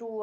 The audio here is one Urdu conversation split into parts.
2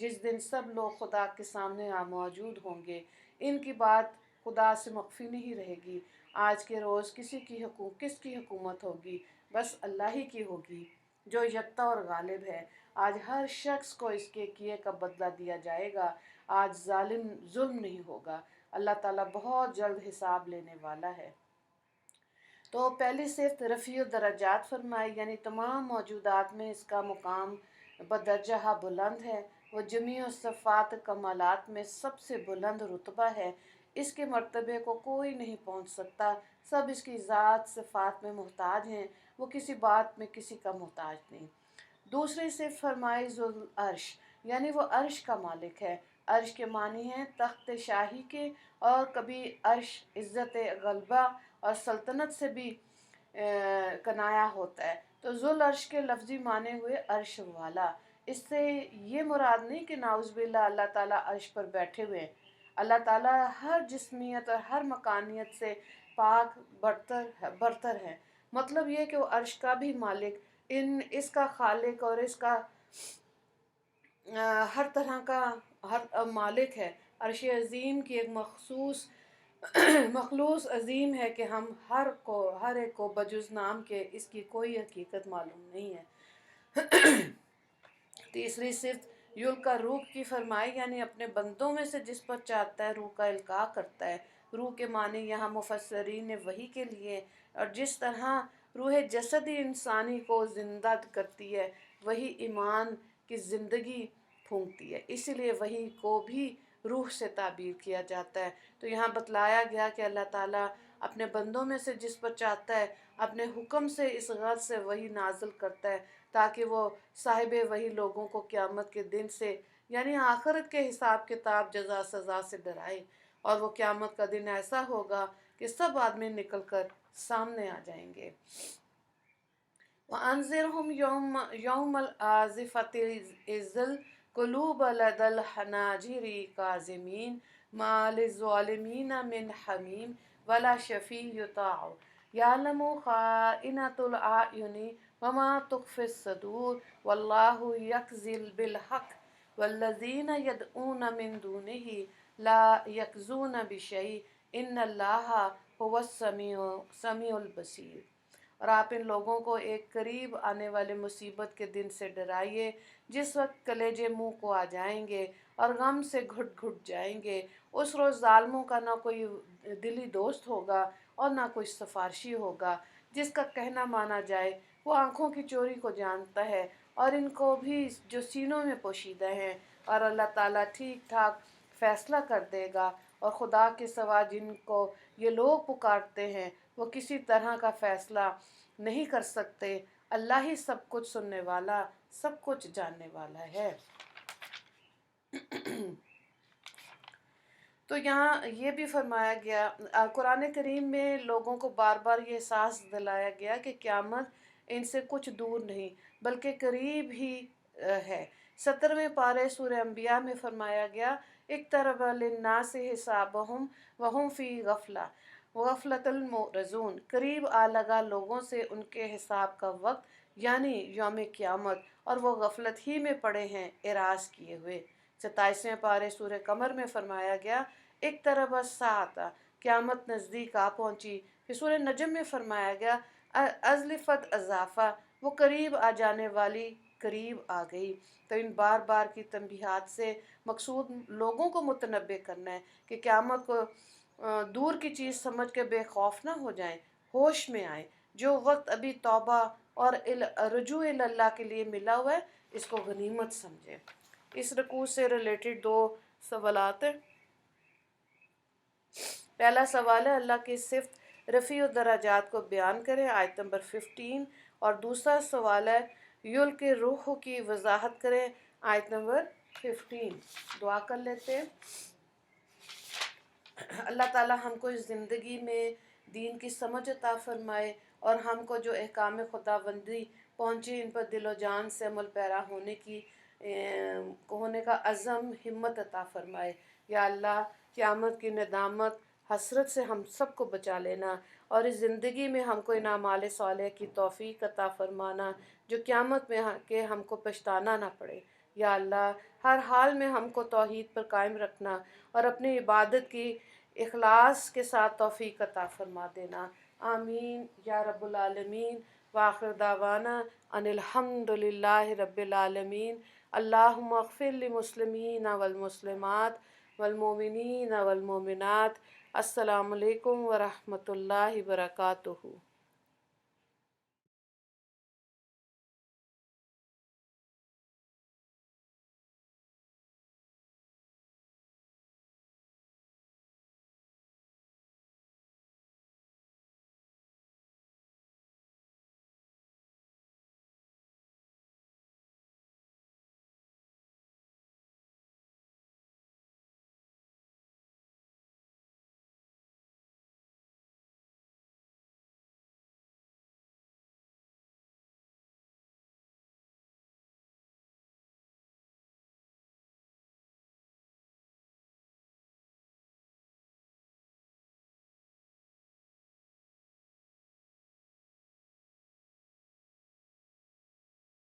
جس دن سب لوگ خدا کے سامنے موجود ہوں گے۔ ان کی بات خدا سے مخفی نہیں رہے گی۔ آج کے روز کس کی حکومت ہوگی؟ بس اللہ ہی کی ہوگی جو یکتا اور غالب ہے۔ آج ہر شخص کو اس کے کیے کا بدلہ دیا جائے گا۔ آج ظلم نہیں ہوگا۔ اللہ تعالیٰ بہت جلد حساب لینے والا ہے۔ تو پہلی صفت رفیع الدرجات فرمائی، یعنی تمام موجودات میں اس کا مقام بدرجہ بلند ہے۔ وہ جمیع صفات کمالات میں سب سے بلند رتبہ ہے۔ اس کے مرتبے کو کوئی نہیں پہنچ سکتا۔ سب اس کی ذات صفات میں محتاج ہیں، وہ کسی بات میں کسی کا محتاج نہیں۔ دوسری صفت فرمائی ذو العرش، یعنی وہ عرش کا مالک ہے۔ عرش کے معنی ہیں تخت شاہی کے، اور کبھی عرش عزت غلبہ اور سلطنت سے بھی کنایا ہوتا ہے۔ تو ذو العرش کے لفظی معنی ہوئے عرش والا۔ اس سے یہ مراد نہیں کہ نعوذ باللہ اللہ تعالیٰ عرش پر بیٹھے ہوئے ہیں۔ اللہ تعالیٰ ہر جسمیت اور ہر مکانیت سے پاک برتر ہے۔ مطلب یہ کہ وہ عرش کا بھی مالک، اس کا خالق اور اس کا ہر طرح کا ہر مالک ہے۔ عرش عظیم کی ایک مخلوص عظیم ہے کہ ہم ہر ایک کو بجز نام کے اس کی کوئی حقیقت معلوم نہیں ہے۔ تیسری صفت یلقا روح کی فرمائی، یعنی اپنے بندوں میں سے جس پر چاہتا ہے روح کا القاء کرتا ہے۔ روح کے معنی یہاں مفسرین نے وحی کے لیے، اور جس طرح روح جسدی انسانی کو زندہ کرتی ہے، وہی ایمان کی زندگی پھونکتی ہے، اسی لیے وحی کو بھی روح سے تعبیر کیا جاتا ہے۔ تو یہاں بتلایا گیا کہ اللہ تعالیٰ اپنے بندوں میں سے جس پر چاہتا ہے اپنے حکم سے اس غرض سے وحی نازل کرتا ہے تاکہ وہ صاحب وحی لوگوں کو قیامت کے دن سے، یعنی آخرت کے حساب کتاب جزا سزا سے ڈرائے۔ اور وہ قیامت کا دن ایسا ہوگا کہ سب آدمی نکل کر سامنے آ جائیں گے۔ وَأَنذِرْهُمْ يَوْمَ الْآزِفَةِ إِذِ الْقُلُوبُ لَدَى الْحَنَاجِرِ كَاظِمِينَ مَا لِلظَّالِمِينَ مِنْ حَمِيمٍ وَلَا شَفِيعٍ يُطَاعُ يَعْلَمُ خَائِنَةَ الْأَعْيُنِ وَمَا تُخْفِي الصُّدُورُ وَاللَّهُ يَقْضِي بِالْحَقِّ وَالَّذِينَ يَدْعُونَ مِن دُونِهِ لَا يَقْضُونَ بِشَيْءٍ إِنَّ اللَّهَ هُوَ السَّمِيعُ الْبَصِيرُ۔ اور آپ ان لوگوں کو ایک قریب آنے والے مصیبت کے دن سے ڈرائیے جس وقت کلیجے منہ کو آ جائیں گے اور غم سے گھٹ گھٹ جائیں گے۔ اس روز ظالموں کا نہ کوئی دلی دوست ہوگا اور نہ کوئی سفارشی ہوگا۔ جس کا کہنا مانا جائے وہ آنکھوں کی چوری کو جانتا ہے اور ان کو بھی جو سینوں میں پوشیدہ ہیں، اور اللہ تعالیٰ ٹھیک ٹھاک فیصلہ کر دے گا۔ اور خدا کے سوا جن کو یہ لوگ پکارتے ہیں وہ کسی طرح کا فیصلہ نہیں کر سکتے۔ اللہ ہی سب کچھ سننے والا، سب کچھ جاننے والا ہے۔ تو یہاں یہ بھی فرمایا گیا، قرآن کریم میں لوگوں کو بار بار یہ احساس دلایا گیا کہ قیامت ان سے کچھ دور نہیں بلکہ قریب ہی ہے۔ 17ویں پارے سورہ انبیاء میں فرمایا گیا، اقترب للناس حسابہم وہم فی غفلۃ معرضون، قریب آ لگا لوگوں سے ان کے حساب کا وقت، یعنی یوم قیامت، اور وہ غفلت ہی میں پڑے ہیں اعراض کیے ہوئے۔ 27ویں پارے سورہ قمر میں فرمایا گیا، اقترب الساعۃ، قیامت نزدیک آ پہنچی۔ پھر سورہ نجم میں فرمایا گیا، ازلفت ازافہ، وہ قریب آ جانے والی قریب آ گئی۔ تو ان بار بار کی تنبیہات سے مقصود لوگوں کو متنبہ کرنا ہے کہ قیامت کو دور کی چیز سمجھ کے بے خوف نہ ہو جائیں، ہوش میں آئیں۔ جو وقت ابھی توبہ اور رجوع اللہ کے لیے ملا ہوا ہے اس کو غنیمت سمجھیں۔ اس رکوع سے ریلیٹڈ 2 سوالات ہیں۔ پہلا سوال ہے اللہ کی صفت رفیع الدرجات کو بیان کریں، آیت نمبر 15، اور دوسرا سوال ہے یلقی روح کی وضاحت کریں، آیت نمبر 15۔ دعا کر لیتے ہیں۔ اللہ تعالیٰ ہم کو اس زندگی میں دین کی سمجھ عطا فرمائے اور ہم کو جو احکام خداوندی پہنچے ان پر دل و جان سے عمل پیرا ہونے کا عزم ہمت عطا فرمائے۔ یا اللہ قیامت کی ندامت حسرت سے ہم سب کو بچا لینا، اور اس زندگی میں ہم کو ان اعمال صالح کی توفیق عطا فرمانا جو قیامت میں کہ ہم کو پچھتانا نہ پڑے۔ یا اللہ ہر حال میں ہم کو توحید پر قائم رکھنا اور اپنی عبادت کی اخلاص کے ساتھ توفیق عطا فرما دینا۔ آمین یا رب العالمین۔ وآخر دعوانا ان الحمد للہ رب العالمین۔ اللہم اغفر للمسلمین والمسلمات والمؤمنین والمؤمنات۔ السلام علیکم ورحمۃ اللہ وبرکاتہ۔